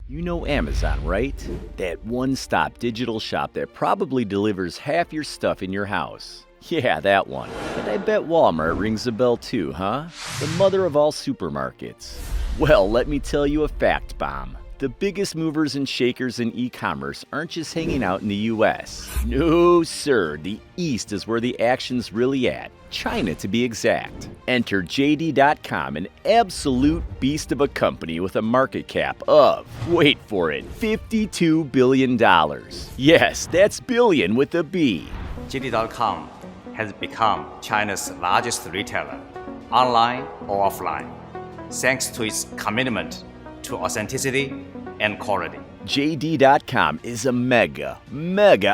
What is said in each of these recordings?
You know Amazon, right? That one-stop digital shop that probably delivers half your stuff in your house. Yeah, that one. And I bet Wal-Mart rings a bell too, huh? The mother of all supermarkets. Well, let me tell you a fact bomb. The biggest movers and shakers in e-commerce aren't just hanging out in the US. No, sir, the East is where the action's really at. China, to be exact. Enter JD.com, an absolute beast of a company with a market cap of, wait for it, $52 billion. Yes, that's billion with a B. JD.com has become China's largest retailer, online or offline, thanks to its commitment to authenticity and quality. JD.com is a mega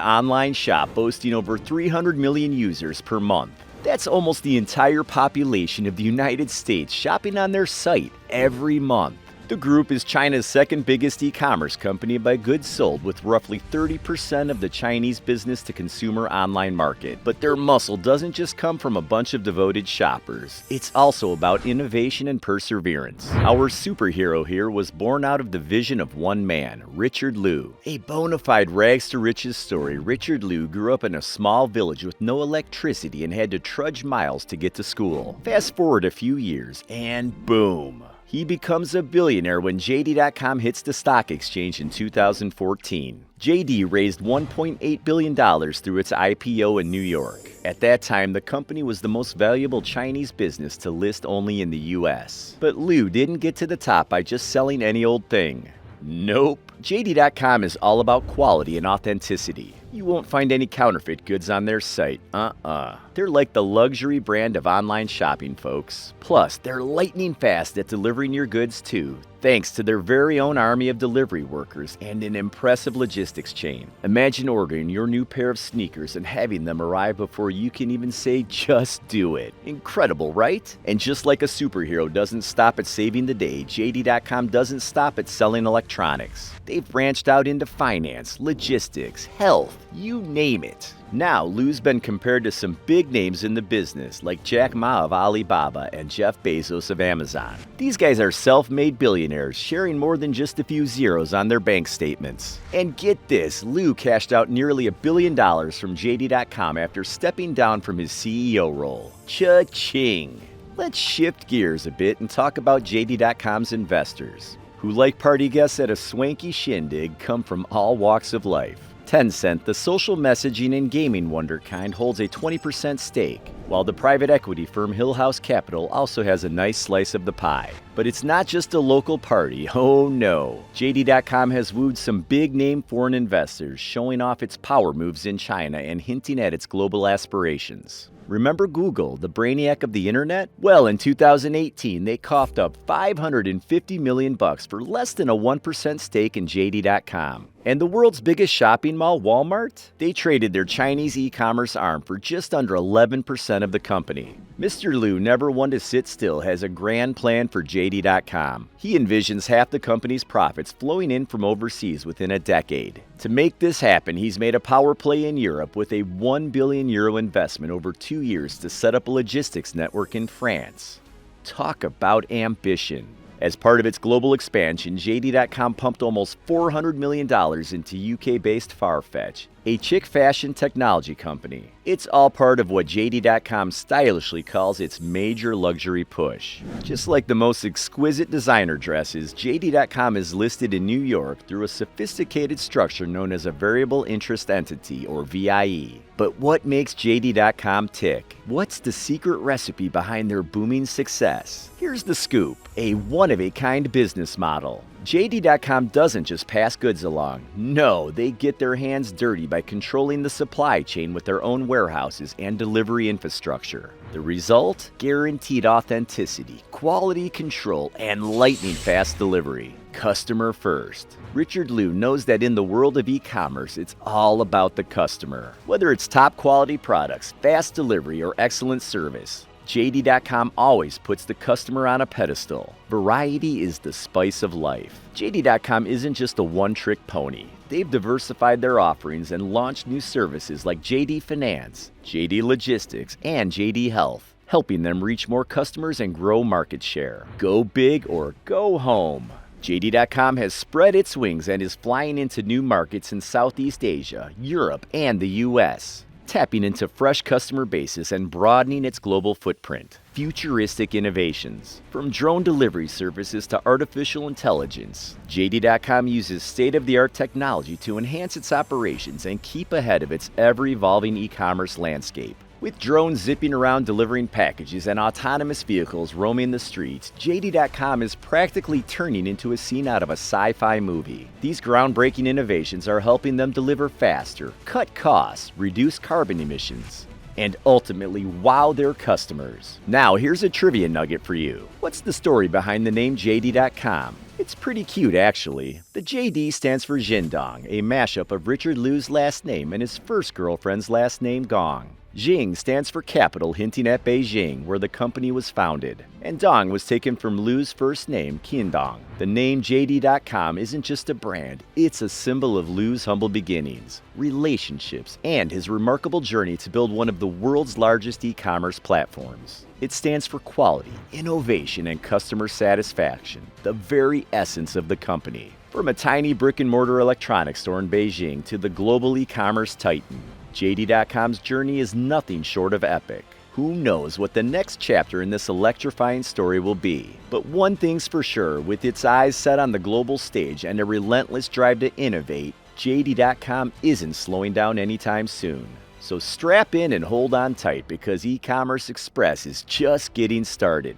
online shop boasting over 300 million users per month. That's almost the entire population of the United States shopping on their site every month. The group is China's second biggest e-commerce company by goods sold, with roughly 30% of the Chinese business-to-consumer online market. But their muscle doesn't just come from a bunch of devoted shoppers. It's also about innovation and perseverance. Our superhero here was born out of the vision of one man, Richard Liu. A bona fide rags-to-riches story, Richard Liu grew up in a small village with no electricity and had to trudge miles to get to school. Fast forward a few years, and boom! He becomes a billionaire when JD.com hits the stock exchange in 2014. JD raised $1.8 billion through its IPO in New York. At that time, the company was the most valuable Chinese business to list only in the US. But Liu didn't get to the top by just selling any old thing. Nope. JD.com is all about quality and authenticity. You won't find any counterfeit goods on their site. They're like the luxury brand of online shopping, folks. Plus, they're lightning fast at delivering your goods too, thanks to their very own army of delivery workers and an impressive logistics chain. Imagine ordering your new pair of sneakers and having them arrive before you can even say, just do it. Incredible, right? And just like a superhero doesn't stop at saving the day, JD.com doesn't stop at selling electronics. They've branched out into finance, logistics, health, you name it. Now, Liu's been compared to some big names in the business, like Jack Ma of Alibaba and Jeff Bezos of Amazon. These guys are self-made billionaires, sharing more than just a few zeros on their bank statements. And get this, Liu cashed out nearly $1 billion from JD.com after stepping down from his CEO role. Cha-ching! Let's shift gears a bit and talk about JD.com's investors, who, like party guests at a swanky shindig, come from all walks of life. Tencent, the social messaging and gaming wonderkind, holds a 20% stake, while the private equity firm Hillhouse Capital also has a nice slice of the pie. But it's not just a local party, oh no. JD.com has wooed some big-name foreign investors, showing off its power moves in China and hinting at its global aspirations. Remember Google, the brainiac of the internet? Well, in 2018, they coughed up $550 million for less than a 1% stake in JD.com. And the world's biggest shopping mall, Wal-Mart? They traded their Chinese e-commerce arm for just under 11% of the company. Mr. Liu, never one to sit still, has a grand plan for JD.com. He envisions half the company's profits flowing in from overseas within a decade. To make this happen, he's made a power play in Europe with a €1 billion investment over 2 years to set up a logistics network in France. Talk about ambition. As part of its global expansion, JD.com pumped almost $400 million into UK-based Farfetch, a chic fashion technology company. It's all part of what JD.com stylishly calls its major luxury push. Just like the most exquisite designer dresses, JD.com is listed in New York through a sophisticated structure known as a variable interest entity, or VIE. But what makes JD.com tick? What's the secret recipe behind their booming success? Here's the scoop: a one-of-a-kind business model. JD.com doesn't just pass goods along. No, they get their hands dirty by controlling the supply chain with their own warehouses and delivery infrastructure. The result? Guaranteed authenticity, quality control, and lightning-fast delivery. Customer first. Richard Liu knows that in the world of e-commerce, it's all about the customer. Whether it's top-quality products, fast delivery, or excellent service, JD.com always puts the customer on a pedestal. Variety is the spice of life. JD.com isn't just a one-trick pony. They've diversified their offerings and launched new services like JD Finance, JD Logistics, and JD Health, helping them reach more customers and grow market share. Go big or go home. JD.com has spread its wings and is flying into new markets in Southeast Asia, Europe, and the US, tapping into fresh customer bases and broadening its global footprint. Futuristic innovations. From drone delivery services to artificial intelligence, JD.com uses state-of-the-art technology to enhance its operations and keep ahead of its ever-evolving e-commerce landscape. With drones zipping around delivering packages and autonomous vehicles roaming the streets, JD.com is practically turning into a scene out of a sci-fi movie. These groundbreaking innovations are helping them deliver faster, cut costs, reduce carbon emissions, and ultimately wow their customers. Now here's a trivia nugget for you. What's the story behind the name JD.com? It's pretty cute actually. The JD stands for Jindong, a mashup of Richard Liu's last name and his first girlfriend's last name Gong. Jing stands for capital, hinting at Beijing, where the company was founded. And Dong was taken from Liu's first name, Qindong. The name JD.com isn't just a brand, it's a symbol of Liu's humble beginnings, relationships, and his remarkable journey to build one of the world's largest e-commerce platforms. It stands for quality, innovation, and customer satisfaction, the very essence of the company. From a tiny brick-and-mortar electronics store in Beijing to the global e-commerce titan, JD.com's journey is nothing short of epic. Who knows what the next chapter in this electrifying story will be? But one thing's for sure, with its eyes set on the global stage and a relentless drive to innovate, JD.com isn't slowing down anytime soon. So strap in and hold on tight because E-commerce Express is just getting started.